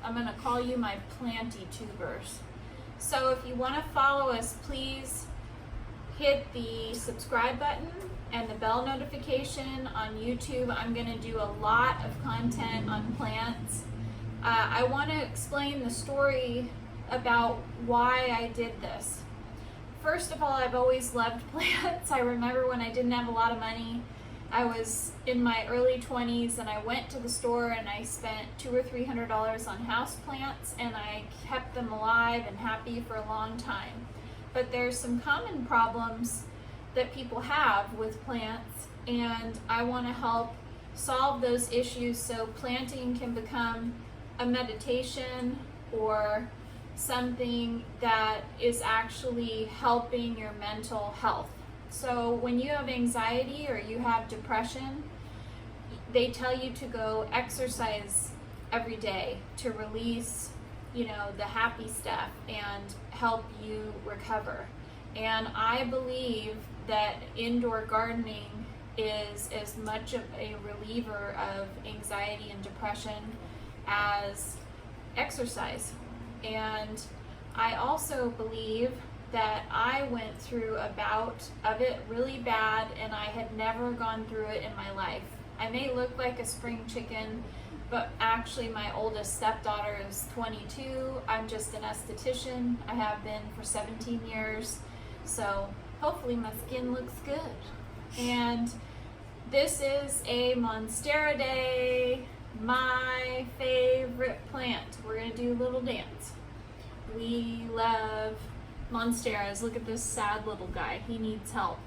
I'm gonna call you my planty tubers. So if you wanna follow us, please hit the subscribe button and the bell notification on YouTube. I'm gonna do a lot of content on plants. I wanna explain the story about why I did this. First of all, I've always loved plants. I remember when I didn't have a lot of money, I was in my early 20s and I went to the store and I spent $200 or $300 on house plants, and I kept them alive and happy for a long time. But there's some common problems that people have with plants, and I want to help solve those issues so planting can become a meditation or something that is actually helping your mental health. So when you have anxiety or you have depression, they tell you to go exercise every day to release, the happy stuff and help you recover. And I believe that indoor gardening is as much of a reliever of anxiety and depression as exercise. And I also believe that I went through a bout of it really bad, and I had never gone through it in my life. I may look like a spring chicken, but actually my oldest stepdaughter is 22. I'm just an esthetician. I have been for 17 years. So hopefully my skin looks good. And this is a Monstera Day, my favorite plant. We're gonna do a little dance. We love Monsteras. Look at this sad little guy. He needs help.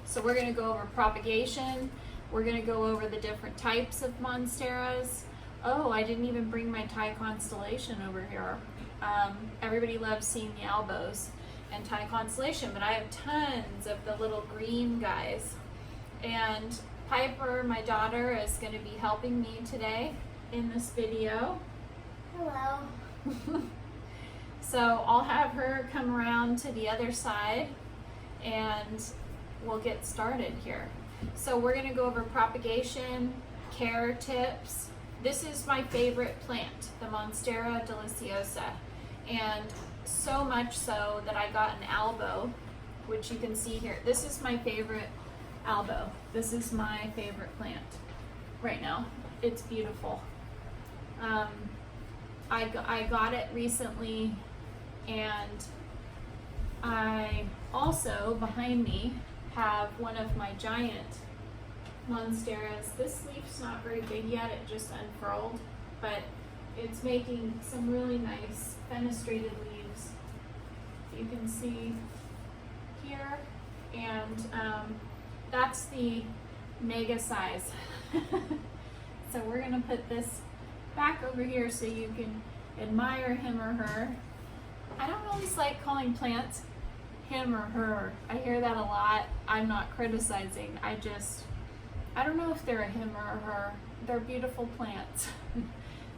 So we're going to go over propagation. We're going to go over the different types of Monsteras. Oh, I didn't even bring my Thai constellation over here. Everybody loves seeing the elbows and Thai constellation, but I have tons of the little green guys. And Piper, my daughter, is going to be helping me today in this video. Hello. So I'll have her come around to the other side and we'll get started here. So we're going to go over propagation, care tips. This is my favorite plant, the Monstera Deliciosa. And so much so that I got an albo, which you can see here. This is my favorite albo. This is my favorite plant right now. It's beautiful. I got it recently. And I also, behind me, have one of my giant Monsteras. This leaf's not very big yet, it just unfurled, but it's making some really nice fenestrated leaves. You can see here, and that's the mega size. So we're gonna put this back over here so you can admire him or her. I don't always like calling plants him or her. I hear that a lot. I'm not criticizing. I don't know if they're a him or a her. They're beautiful plants.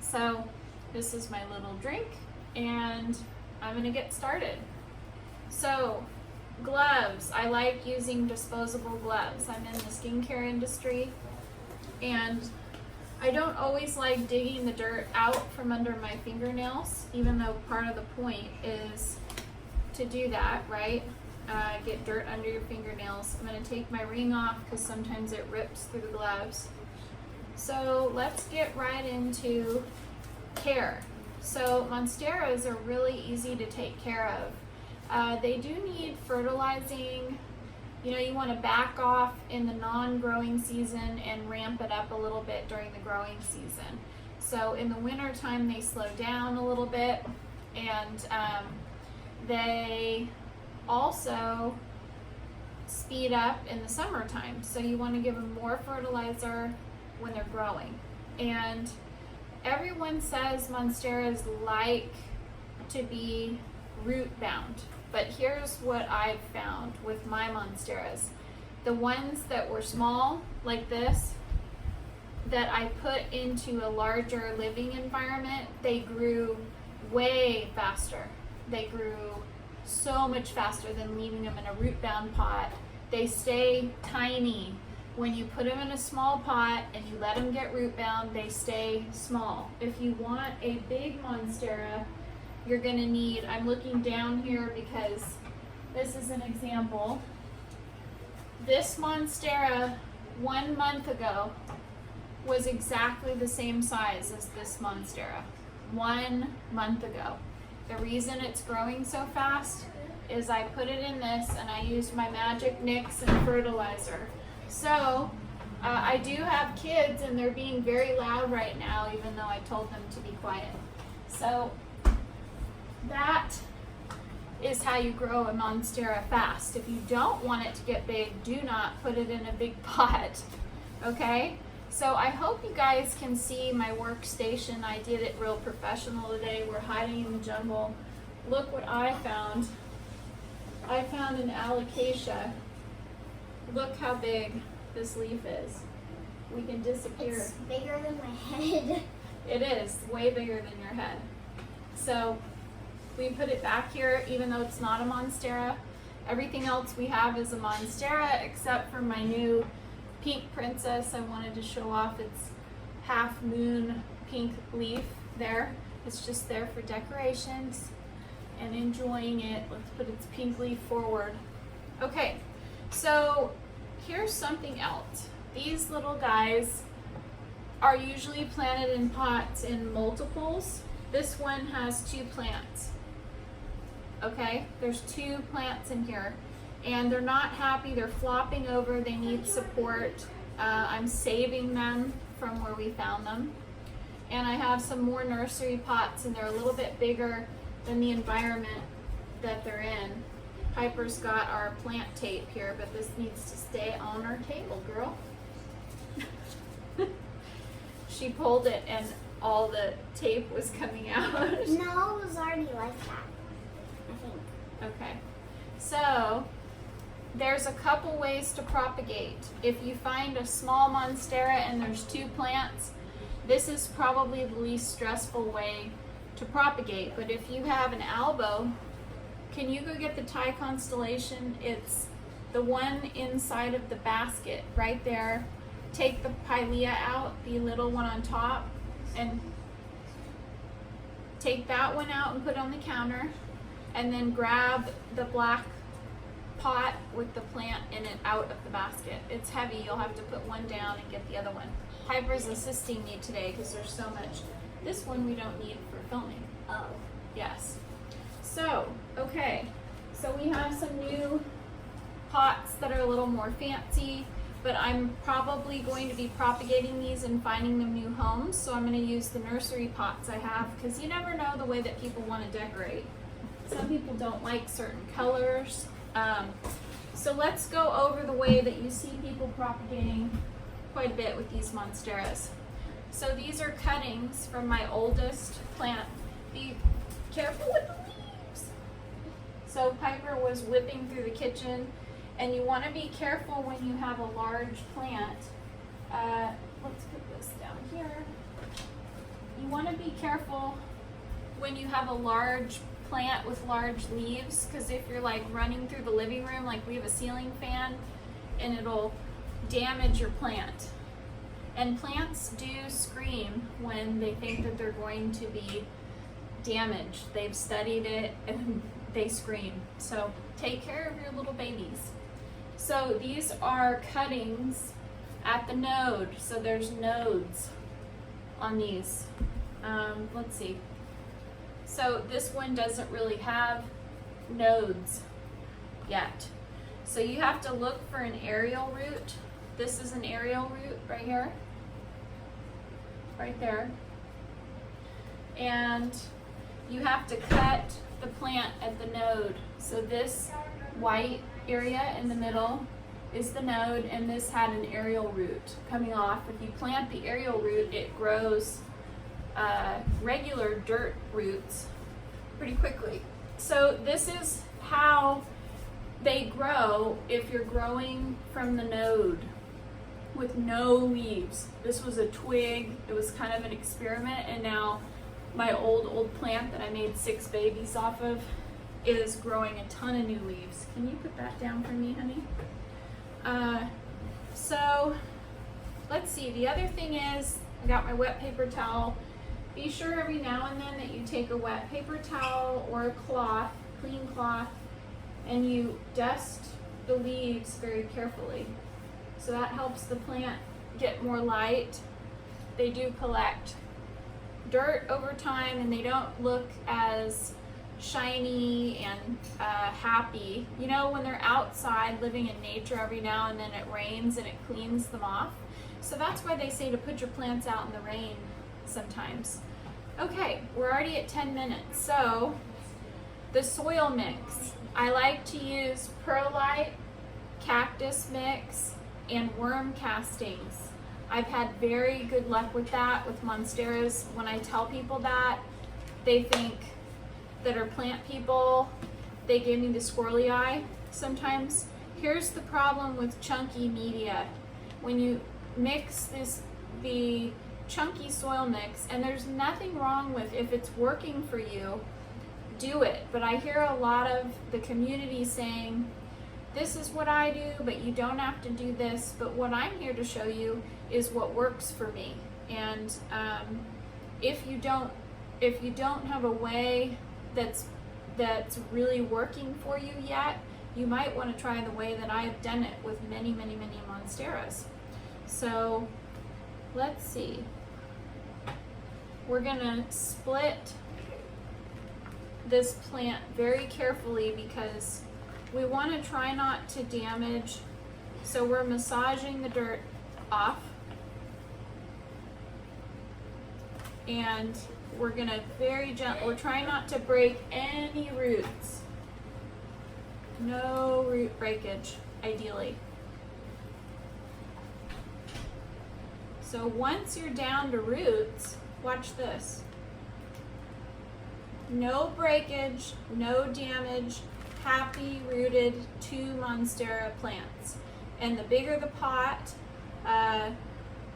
So this is my little drink and I'm gonna get started. So gloves. I like using disposable gloves. I'm in the skincare industry and I don't always like digging the dirt out from under my fingernails, even though part of the point is to do that, right? Get dirt under your fingernails. I'm going to take my ring off because sometimes it rips through the gloves. So let's get right into care. So Monsteras are really easy to take care of. They do need fertilizing. You want to back off in the non-growing season and ramp it up a little bit during the growing season. So in the winter time they slow down a little bit, and they also speed up in the summertime. So you want to give them more fertilizer when they're growing. And everyone says Monsteras like to be root bound. But here's what I've found with my Monsteras. The ones that were small, like this, that I put into a larger living environment, they grew way faster. They grew so much faster than leaving them in a root bound pot. They stay tiny When you put them in a small pot and you let them get root bound, they stay small. If you want a big Monstera, you're gonna need, I'm looking down here because this is an example. This Monstera 1 month ago was exactly the same size as this Monstera 1 month ago. The reason it's growing so fast is I put it in this and I used my magic mix and fertilizer. So I do have kids and they're being very loud right now, even though I told them to be quiet. So that is how you grow a Monstera fast. If you don't want it to get big, do not put it in a big pot, okay? So I hope you guys can see my workstation. I did it real professional today. We're hiding in the jungle. Look what I found. I found an alocasia. Look how big this leaf is. We can disappear. It's bigger than my head. It is way bigger than your head. So we put it back here, even though it's not a Monstera. Everything else we have is a Monstera, except for my new pink princess. I wanted to show off its half moon pink leaf there. It's just there for decorations and enjoying it. Let's put its pink leaf forward. Okay, so here's something else. These little guys are usually planted in pots in multiples. This one has 2 plants. Okay, there's 2 plants in here and they're not happy. They're flopping over. They need support. I'm saving them from where we found them. And I have some more nursery pots and they're a little bit bigger than the environment that they're in. Piper's got our plant tape here, but this needs to stay on our table, girl. She pulled it and all the tape was coming out. No, it was already like that, I think. Okay, so there's a couple ways to propagate. If you find a small Monstera and there's 2 plants, this is probably the least stressful way to propagate. But if you have an albo, can you go get the Thai constellation? It's the one inside of the basket right there. Take the pilea out, the little one on top, and take that one out and put it on the counter, and then grab the black pot with the plant in it out of the basket. It's heavy, you'll have to put one down and get the other one. Piper's assisting me today because there's so much. This one we don't need for filming. Oh. Yes. So, okay, so we have some new pots that are a little more fancy, but I'm probably going to be propagating these and finding them new homes. So I'm going to use the nursery pots I have because you never know the way that people want to decorate. Some people don't like certain colors. So let's go over the way that you see people propagating quite a bit with these Monsteras. So these are cuttings from my oldest plant. Be careful with the leaves. So Piper was whipping through the kitchen, and you want to be careful when you have a large plant. Let's put this down here. You want to be careful when you have a large plant with large leaves, because if you're like running through the living room, like we have a ceiling fan, and it'll damage your plant. And plants do scream when they think that they're going to be damaged. They've studied it and they scream. So take care of your little babies. So these are cuttings at the node. So there's nodes on these. Let's see. So this one doesn't really have nodes yet. So you have to look for an aerial root. This is an aerial root right here. Right there. And you have to cut the plant at the node. So this white area in the middle is the node, and this had an aerial root coming off. If you plant the aerial root, it grows regular dirt roots pretty quickly. So this is how they grow if you're growing from the node with no leaves. This was a twig. It was kind of an experiment, and now my old plant that I made 6 babies off of is growing a ton of new leaves. Can you put that down for me, honey? So let's see, the other thing is, I got my wet paper towel. Be sure every now and then that you take a wet paper towel or a cloth, clean cloth, and you dust the leaves very carefully. So that helps the plant get more light. They do collect dirt over time and they don't look as shiny and happy. You know, when they're outside living in nature, every now and then it rains and it cleans them off. So that's why they say to put your plants out in the rain sometimes. Okay, we're already at 10 minutes. So the soil mix. I like to use perlite, cactus mix, and worm castings. I've had very good luck with that with monsteras. When I tell people that, they think that are plant people, they give me the squirrely eye sometimes. Here's the problem with chunky media. When you mix the chunky soil mix, and there's nothing wrong with, if it's working for you, do it. But I hear a lot of the community saying, this is what I do, but you don't have to do this. But what I'm here to show you is what works for me. And if you don't have a way that's really working for you yet, you might want to try the way that I've done it with many monsteras. So let's see. We're gonna split this plant very carefully because we want to try not to damage. So we're massaging the dirt off, and we're gonna very gently, we're trying not to break any roots. No root breakage, ideally. So once you're down to roots, watch this. No breakage, no damage, happy rooted 2 Monstera plants. And the bigger the pot,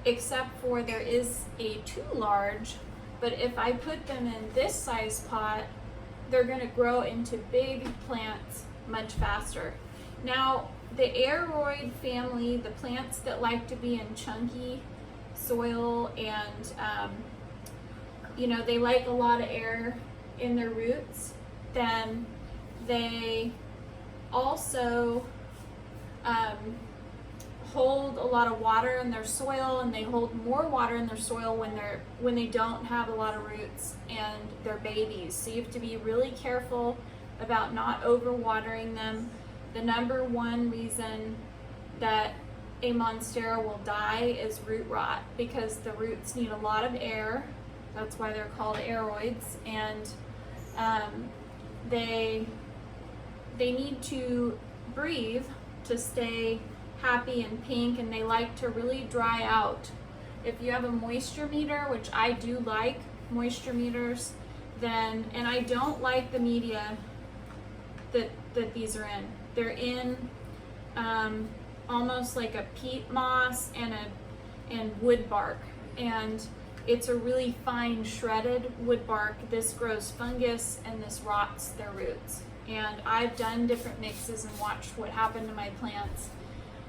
except for there is a too large, but if I put them in this size pot, they're gonna grow into big plants much faster. Now, the aroid family, the plants that like to be in chunky soil and you know, they like a lot of air in their roots, then they also hold a lot of water in their soil, and they hold more water in their soil when they don't have a lot of roots and they're babies. So you have to be really careful about not overwatering them. The number one reason that a monstera will die is root rot, because the roots need a lot of air. That's why they're called aroids, and they need to breathe to stay happy and pink, and they like to really dry out. If you have a moisture meter, which I do like moisture meters, then, and I don't like the media that these are in. They're in almost like a peat moss and wood bark, and it's a really fine shredded wood bark. This grows fungus and this rots their roots. And I've done different mixes and watched what happened to my plants.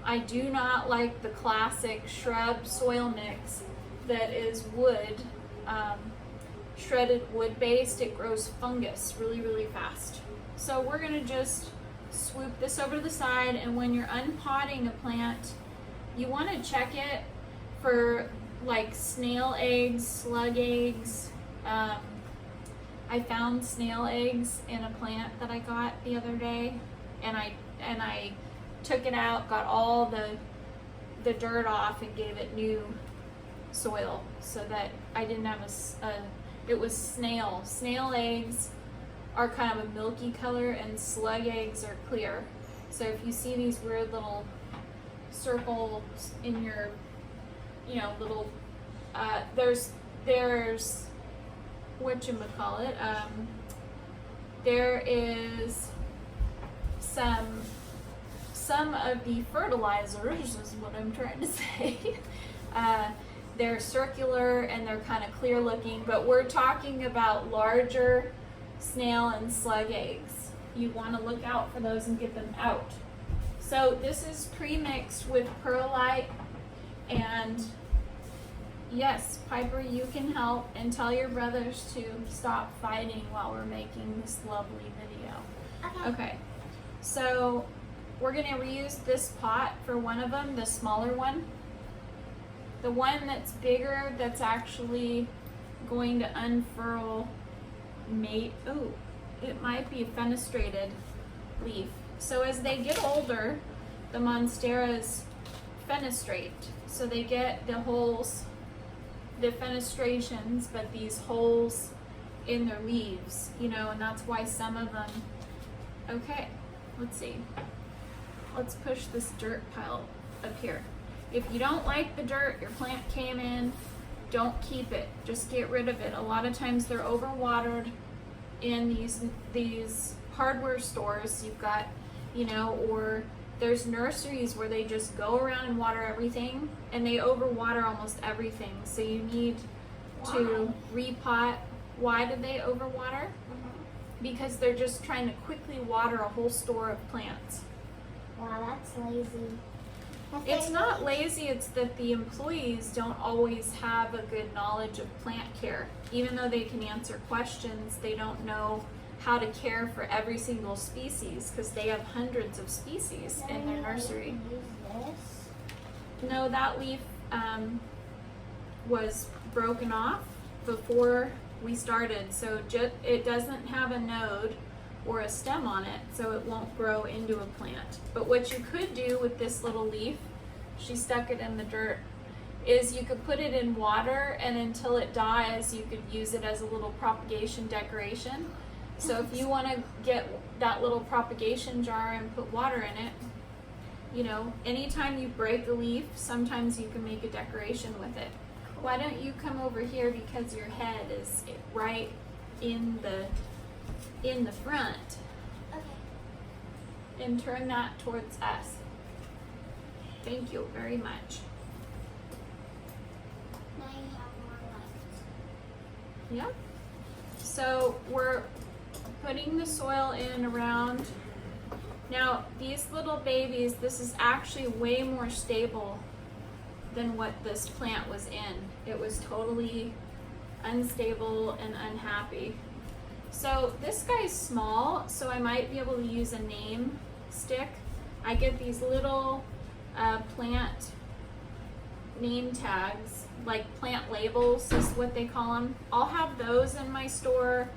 I do not like the classic shrub soil mix that is wood, shredded wood based. It grows fungus really fast. So we're gonna just swoop this over to the side, and when you're unpotting a plant, you wanna check it for like snail eggs, slug eggs. I found snail eggs in a plant that I got the other day, and I took it out, got all the dirt off, and gave it new soil so that I didn't have it was snail. Snail eggs are kind of a milky color, and slug eggs are clear. So if you see these weird little circles in your, you know, little, there's whatchamacallit, there is some of the fertilizers, is what I'm trying to say. They're circular and they're kind of clear looking, but we're talking about larger snail and slug eggs. You want to look out for those and get them out. So this is pre-mixed with perlite, and yes, Piper, you can help, and tell your brothers to stop fighting while we're making this lovely video. Okay, so we're gonna reuse this pot for one of them, the smaller one. The one that's bigger, that's actually going to unfurl, it might be a fenestrated leaf. So as they get older, the Monsteras fenestrate. So they get the holes, the fenestrations, but these holes in their leaves, you know, and that's why some of them, okay, let's see. Let's push this dirt pile up here. If you don't like the dirt your plant came in, don't keep it, just get rid of it. A lot of times they're overwatered in these hardware stores you've got, you know, or there's nurseries where they just go around and water everything, and they overwater almost everything. So you need to repot. Why do they overwater? Because they're just trying to quickly water a whole store of plants. Wow, that's lazy. It's not lazy, it's that the employees don't always have a good knowledge of plant care. Even though they can answer questions, they don't know how to care for every single species, because they have hundreds of species in their nursery. No, that leaf was broken off before we started, so it doesn't have a node or a stem on it, so it won't grow into a plant. But what you could do with this little leaf, she stuck it in the dirt, is you could put it in water, and until it dies you could use it as a little propagation decoration. So if you want to get that little propagation jar and put water in it, you know, anytime you break a leaf, sometimes you can make a decoration with it. Why don't you come over here, because your head is right in the front, and turn that towards us. Thank you very much. Now you have more lights. Yep. So we're putting the soil in around. Now these little babies, this is actually way more stable than what this plant was in. It was totally unstable and unhappy. So this guy's small, so I might be able to use a name stick. I get these little plant name tags, like plant labels is what they call them. I'll have those in my store.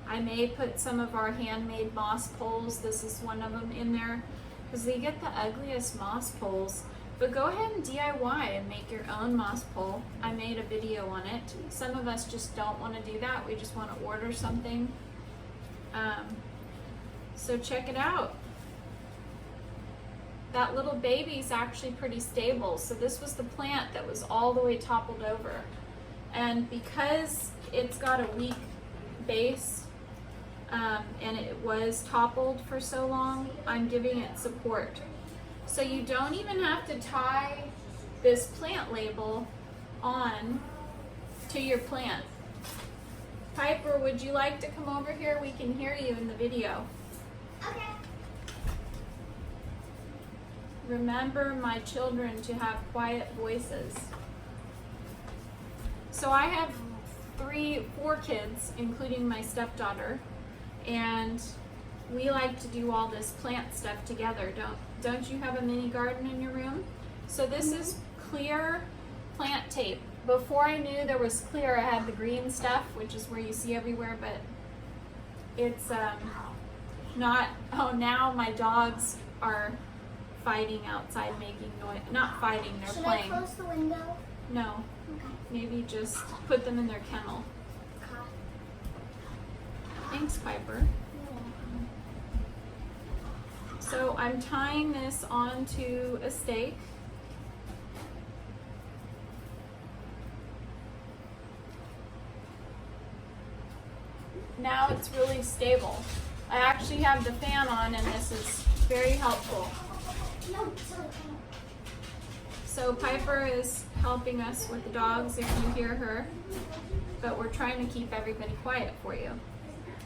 I may put some of our handmade moss poles, this is one of them, in there, because they get the ugliest moss poles. But go ahead and DIY and make your own moss pole. I made a video on it. Some of us just don't want to do that. We just want to order something. So check it out. That little baby's actually pretty stable. So this was the plant that was all the way toppled over. And because it's got a weak base, and it was toppled for so long, I'm giving it support. So you don't even have to tie this plant label on to your plant. Piper, would you like to come over here? We can hear you in the video. Okay. Remember, my children, to have quiet voices. So I have 4 kids, including my stepdaughter, and we like to do all this plant stuff together. Don't you have a mini garden in your room? So this is clear plant tape. Before I knew there was clear, I had the green stuff, which is where you see everywhere, but it's not. Oh, now my dogs are fighting outside, making noise. Not fighting, they're Should playing. I close the window? No, Okay. maybe just put them in their kennel. Thanks, Piper. So I'm tying this onto a stake. Now it's really stable. I actually have the fan on, and this is very helpful. No, it's okay. So Piper is helping us with the dogs if you hear her, but we're trying to keep everybody quiet for you.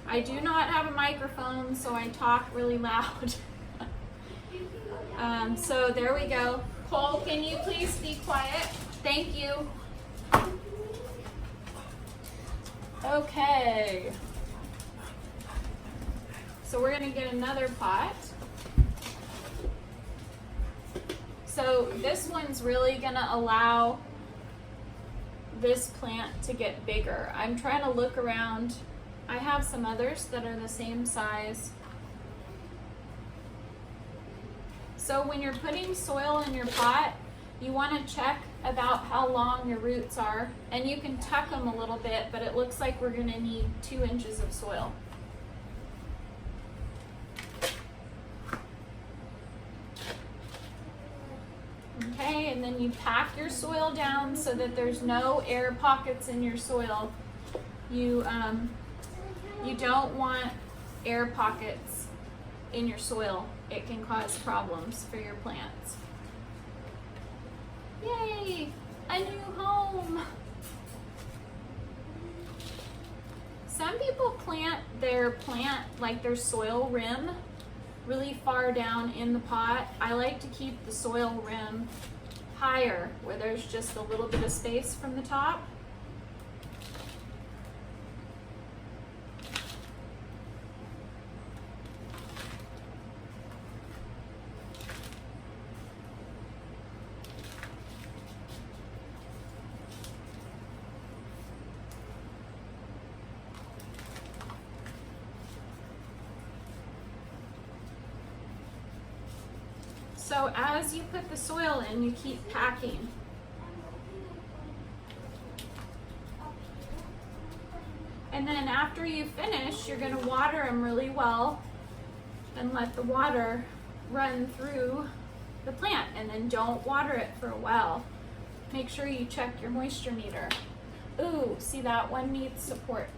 I do not have a microphone, so I talk really loud. So there we go. Cole, can you please be quiet? Thank you. Okay. So we're gonna get another pot. So this one's really gonna allow this plant to get bigger. I'm trying to look around. I have some others that are the same size. So when you're putting soil in your pot, you want to check about how long your roots are, and you can tuck them a little bit, but it looks like we're going to need 2 inches of soil. Okay, and then you pack your soil down so that there's no air pockets in your soil. You don't want air pockets in your soil. It can cause problems for your plants. Yay! A new home! Some people plant their soil rim really far down in the pot. I like to keep the soil rim higher where there's just a little bit of space from the top. So as you put the soil in, you keep packing. And then after you finish, you're going to water them really well and let the water run through the plant. And then don't water it for a while. Make sure you check your moisture meter. Ooh, see, that one needs support.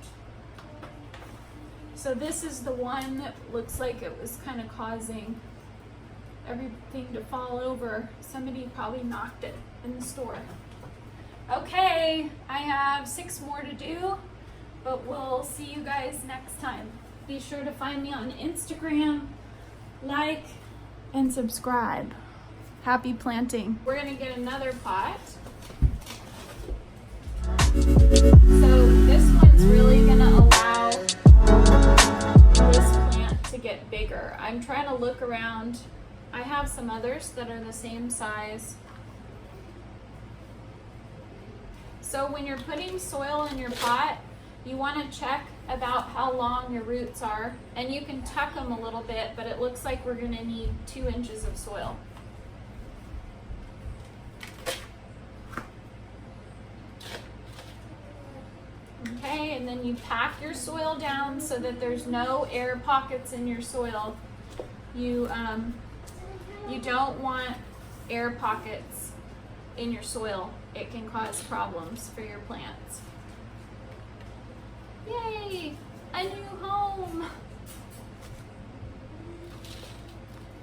So this is the one that looks like it was kind of causing everything to fall over. Somebody probably knocked it in the store. Okay, I have 6 more to do, but we'll see you guys next time. Be sure to find me on Instagram, like, and subscribe. Happy planting. We're gonna get another pot. So this one's really gonna allow this plant to get bigger. I'm trying to look around. I have some others that are the same size. So when you're putting soil in your pot, you want to check about how long your roots are, and you can tuck them a little bit, but it looks like we're going to need 2 inches of soil. Okay, and then you pack your soil down so that there's no air pockets in your soil. You don't want air pockets in your soil. It can cause problems for your plants. Yay! A new home!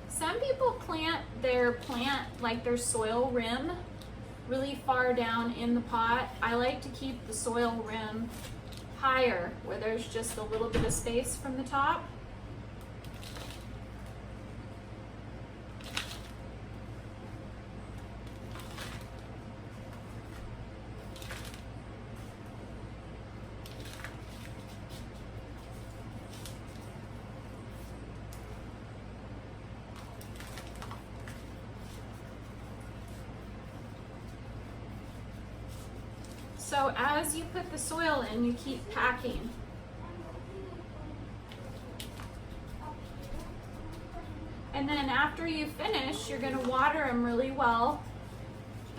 Some people plant their soil rim really far down in the pot. I like to keep the soil rim higher where there's just a little bit of space from the top. So as you put the soil in, you keep packing. And then after you finish, you're going to water them really well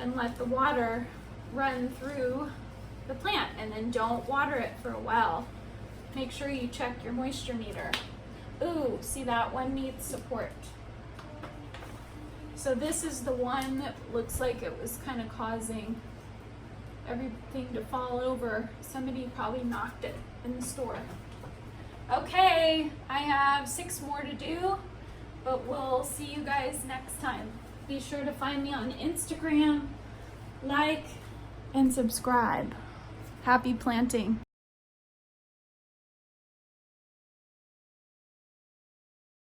and let the water run through the plant. And then don't water it for a while. Make sure you check your moisture meter. Ooh, see, that one needs support. So this is the one that looks like it was kind of causing everything to fall over. Somebody probably knocked it in the store. Okay, I have 6 more to do, but we'll see you guys next time. Be sure to find me on Instagram, like, and subscribe. Happy planting.